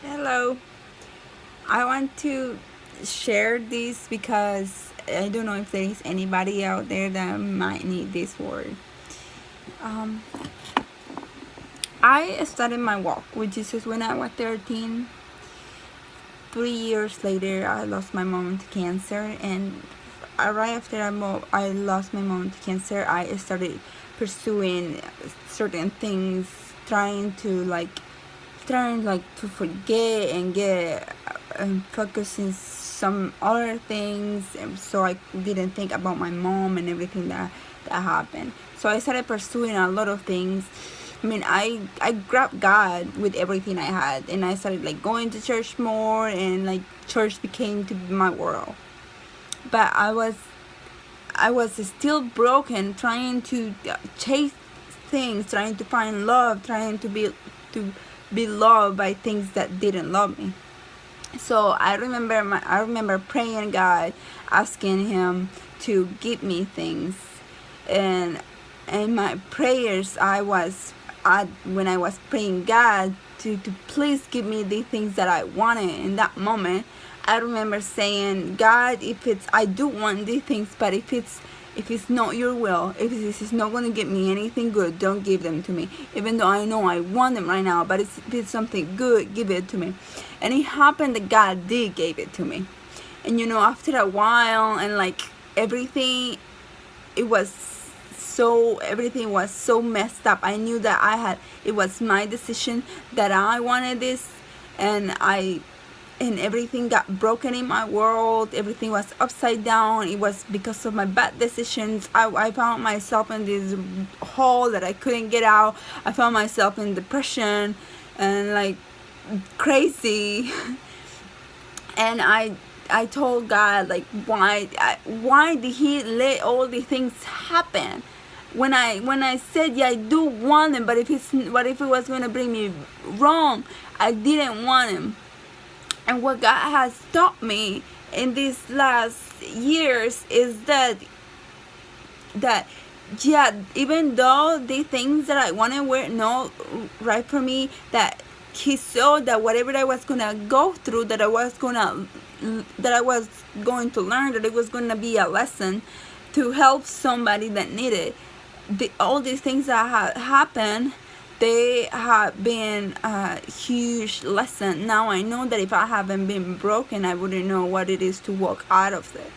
Hello. I want to share this because I don't know if there is anybody out there that might need this word. Um, I started my walk with Jesus when I was 13. 3 years later, I lost my mom to cancer, and right after I lost my mom to cancer, I started pursuing certain things, trying to forget and get focusing some other things, so I didn't think about my mom and everything that happened. So I started pursuing a lot of things. I mean, I grabbed God with everything I had, and I started going to church more, and church became to be my world. But I was still broken, trying to chase things, trying to find love, trying to be loved by things that didn't love me. So I remember praying God, asking Him to give me things, and in my prayers when I was praying God to please give me the things that I wanted in that moment. I remember saying, God, if it's I do want these things, but if it's not your will, if this is not going to give me anything good, don't give them to me. Even though I know I want them right now, but if it's something good, give it to me. And it happened that God did give it to me. And after a while, and everything, everything was so messed up. I knew that it was my decision that I wanted this, and everything got broken in my world. Everything was upside down. It was because of my bad decisions. I found myself in this hole that I couldn't get out. I found myself in depression and crazy. And I told God, why did He let all these things happen? When I said, yeah, I do want them, but what if it was gonna bring me wrong? I didn't want them. And what God has taught me in these last years is that yeah, even though the things that I wanted were not right for me, that He saw that whatever I was gonna go through, that I was going to learn, that it was gonna be a lesson to help somebody that needed. All these things that have happened, they have been a huge lesson. Now I know that if I haven't been broken, I wouldn't know what it is to walk out of it.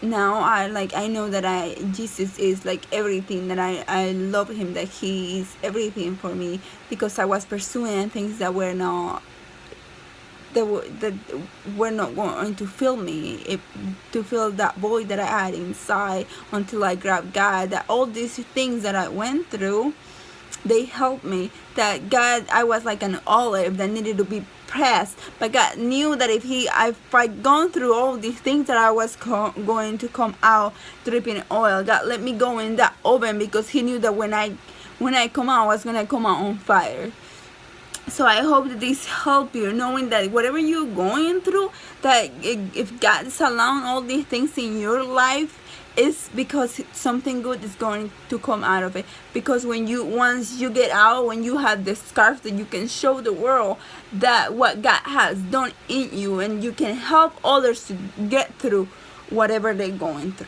Now I know that Jesus is everything, that I love Him, that He is everything for me, because I was pursuing things that were not going to fill me, to fill that void that I had inside, until I grabbed God. That all these things that I went through, they helped me. That God, I was like an olive that needed to be pressed, but God knew that if I'd gone through all these things, that I was going to come out dripping oil. God let me go in that oven, because He knew that when I come out, I was gonna come out on fire. So I hope that this help you, knowing that whatever you're going through, that if God is allowing all these things in your life, it's because something good is going to come out of it. Because once you get out, when you have the scarf, that you can show the world that what God has done in you, and you can help others to get through whatever they're going through.